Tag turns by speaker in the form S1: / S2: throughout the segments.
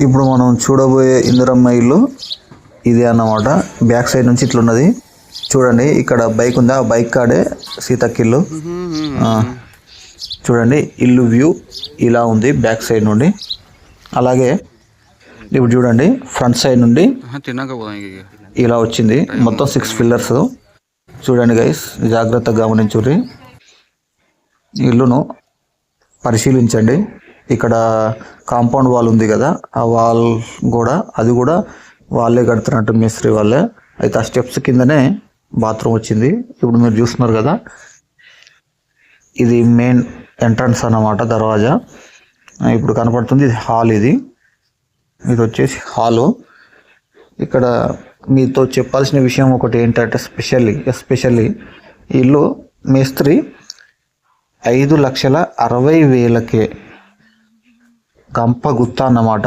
S1: ఇప్పుడు మనం చూడబోయే ఇందిరమ్మ ఇల్లు ఇదే అన్నమాట. బ్యాక్ సైడ్ నుంచి ఇట్లున్నది చూడండి. ఇక్కడ బైక్ ఉంది, ఆ బైక్ కాడే సీతక్క ఇల్లు. చూడండి ఇల్లు వ్యూ ఇలా ఉంది బ్యాక్ సైడ్ నుండి. అలాగే ఇప్పుడు చూడండి ఫ్రంట్ సైడ్ నుండి ఇలా వచ్చింది. మొత్తం 6 పిల్లర్స్. చూడండి గైస్, జాగ్రత్తగా గమనించుర్రి. ఇల్లును పరిశీలించండి. ఇక్కడ కాంపౌండ్ వాల్ ఉంది కదా, ఆ వాల్ కూడా అది కూడా వాళ్ళే కడుతున్నట్టు, మేస్త్రి వాళ్ళే. అయితే ఆ స్టెప్స్ కిందనే బాత్రూమ్ వచ్చింది. ఇప్పుడు మీరు చూస్తున్నారు కదా, ఇది మెయిన్ ఎంట్రన్స్ అన్నమాట, దర్వాజా. ఇప్పుడు కనపడుతుంది ఇది హాల్. ఇది వచ్చేసి హాలు. ఇక్కడ మీతో చెప్పాల్సిన విషయం ఒకటి ఏంటంటే ఎస్పెషల్లీ ఇల్లు మేస్త్రి 5,60,000కే గంప గుత్త అన్నమాట.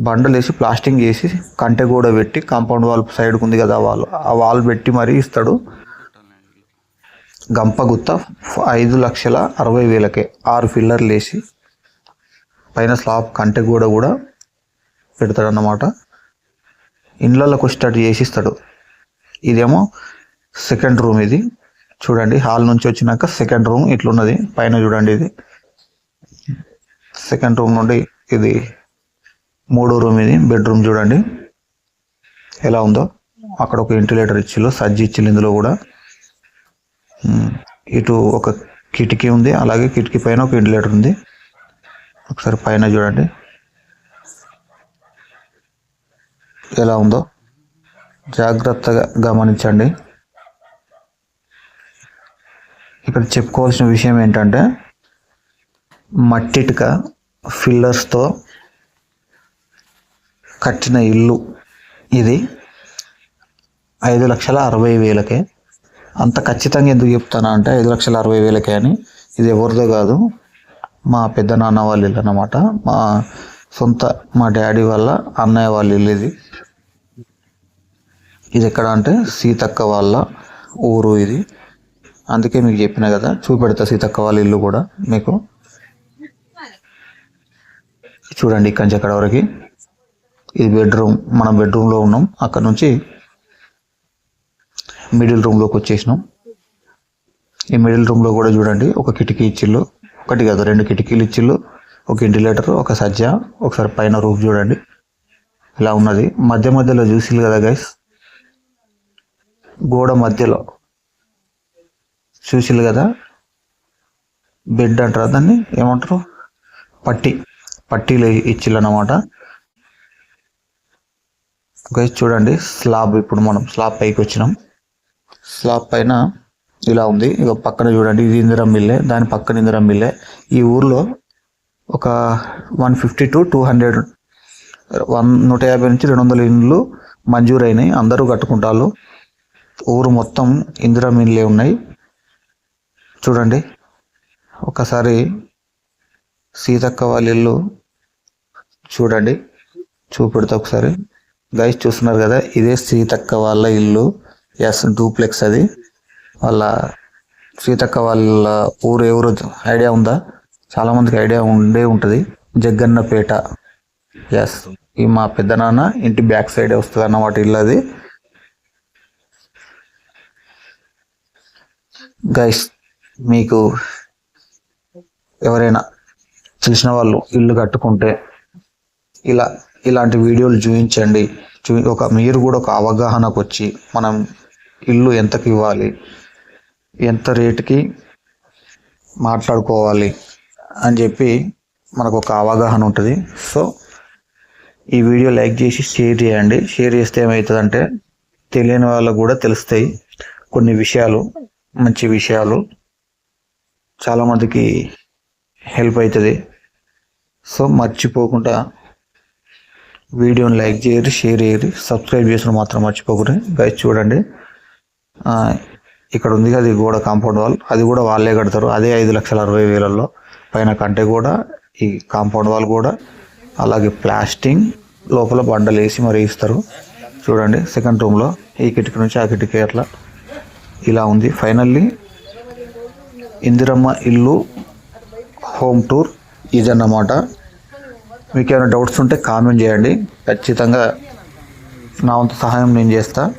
S1: బండలు వేసి ప్లాస్టింగ్ చేసి కంటె కూడా పెట్టి, కాంపౌండ్ వాల్ సైడ్కి ఉంది కదా ఆ వాల్ పెట్టి మరీ ఇస్తాడు. గంప గుత్త 5,60,000కే 6 పిల్లర్లు వేసి పైన స్లాబ్ కంటె కూడా పెడతాడు అన్నమాట. ఇండ్లలోకి వచ్చేటట్టు చేసిస్తాడు. ఇదేమో సెకండ్ రూమ్. ఇది చూడండి, హాల్ నుంచి వచ్చినాక సెకండ్ రూమ్ ఇట్లున్నది. పైన చూడండి, ఇది సెకండ్ రూమ్ నుండి ఇది 3వ రూమ్. ఇది బెడ్రూమ్. చూడండి ఎలా ఉందో. అక్కడ ఒక వెంటిలేటర్ ఇచ్చిల్లు, సజ్జి ఇచ్చిల్లు. ఇందులో కూడా ఇటు ఒక కిటికీ ఉంది, అలాగే కిటికీ పైన ఒక వెంటిలేటర్ ఉంది. ఒకసారి పైన చూడండి ఎలా ఉందో, జాగ్రత్తగా గమనించండి. ఇక్కడ చెప్పుకోవాల్సిన విషయం ఏంటంటే, మట్టిటిక ఫిల్లర్స్తో కట్టిన ఇల్లు ఇది 5,60,000కే. అంత ఖచ్చితంగా ఎందుకు చెప్తానా అంటే, 5,60,000కే అని. ఇది ఎవరిదో కాదు, మా పెద్ద నాన్న వాళ్ళ ఇల్లు అన్నమాట. మా డాడీ వాళ్ళ అన్నయ్య వాళ్ళ ఇల్లు ఇది. ఎక్కడ అంటే సీతక్క వాళ్ళ ఊరు ఇది. అందుకే మీకు చెప్పిన కదా, చూపెడతా సీతక్క వాళ్ళ ఇల్లు కూడా మీకు. చూడండి ఇక్కడి నుంచి అక్కడ వరకు ఇది బెడ్రూమ్. మనం బెడ్రూమ్లో ఉన్నాం. అక్కడ నుంచి మిడిల్ రూమ్లోకి వచ్చేసినాం. ఈ మిడిల్ రూమ్లో కూడా చూడండి ఒక కిటికీ ఇచ్చిల్లు. ఒకటి కాదు, 2 కిటికీలు ఇచ్చిల్లు, ఒక వెంటిలేటర్, ఒక సజ్జ. ఒకసారి పైన రూఫ్ చూడండి ఇలా ఉన్నది. మధ్యలో చూసిల్లు కదా గైస్, గోడ మధ్యలో చూసిల్లు కదా, బెడ్ అంటారు దాన్ని, ఏమంటారు, పట్టీలు ఇచ్చిల్లు అన్నమాట. గైస్ చూడండి స్లాబ్. ఇప్పుడు మనం స్లాబ్ పైకి వచ్చినాం. స్లాబ్ పైన ఇలా ఉంది. ఇక పక్కన చూడండి, ఇది ఇందిరమ్మ ఇల్లే, దాని పక్కన ఇందిరమ్మ ఇల్లే. ఈ ఊర్లో ఒక 150 to 200 150 నుంచి 200 ఇండ్లు మంజూరైనాయి. అందరూ కట్టుకుంటారు. ఊరు మొత్తం ఇందిరమ్మ ఇల్లే ఉన్నాయి. చూడండి ఒకసారి సీతక్క వాళ్ళ ఇల్లు చూడండి, చూపెడతా ఒకసారి. గైస్ చూస్తున్నారు కదా, ఇదే సీతక్క వాళ్ళ ఇల్లు. ఎస్, డూప్లెక్స్ అది. వాళ్ళ సీతక్క వాళ్ళ ఊరు ఎవరు ఐడియా ఉందా? చాలా మందికి ఐడియా ఉంటుంది. జగ్గన్నపేట. ఎస్, ఈ మా పెద్ద నాన్న ఇంటి బ్యాక్ సైడే వస్తుంది అన్నమాట ఇల్లు అది. గైస్ మీకు ఎవరైనా తెలిసిన వాళ్ళు ఇల్లు కట్టుకుంటే ఇలాంటి వీడియోలు చూపించండి. మీరు కూడా ఒక అవగాహనకు వచ్చి, మనం ఇల్లు ఎంతకి ఇవ్వాలి, ఎంత రేటుకి మాట్లాడుకోవాలి అని చెప్పి మనకు ఒక అవగాహన ఉంటుంది. సో ఈ వీడియో లైక్ చేసి షేర్ చేయండి. షేర్ చేస్తే ఏమవుతుందంటే, తెలియని వాళ్ళకు కూడా తెలుస్తాయి కొన్ని విషయాలు, మంచి విషయాలు. చాలామందికి హెల్ప్ అవుతుంది. సో మర్చిపోకుండా వీడియోని లైక్ చేయరు, షేర్ చేయరు, సబ్స్క్రైబ్ చేసుకుని మాత్రం మర్చిపోకూడదు. గైస్ చూడండి, ఇక్కడ ఉంది కదా ఈ గోడ, కాంపౌండ్ వాల్. అది కూడా వాళ్ళే కడతారు. అదే 5,60,000లో. పైన కంటే కూడా ఈ కాంపౌండ్ వాల్ కూడా, అలాగే ప్లాస్టింగ్, లోపల బండలు వేసి మరీ ఇస్తారు. చూడండి సెకండ్ రూమ్లో ఈ కిటికీ నుంచి ఆ కిటికీ అట్లా ఇలా ఉంది. ఫైనల్లీ ఇందిరమ్మ ఇల్లు హోమ్ టూర్ ఇదన్నమాట. మీకు ఏమైనా డౌట్స్ ఉంటే కామెంట్ చేయండి, ఖచ్చితంగా నా వంతు సహాయం నేను చేస్తాను.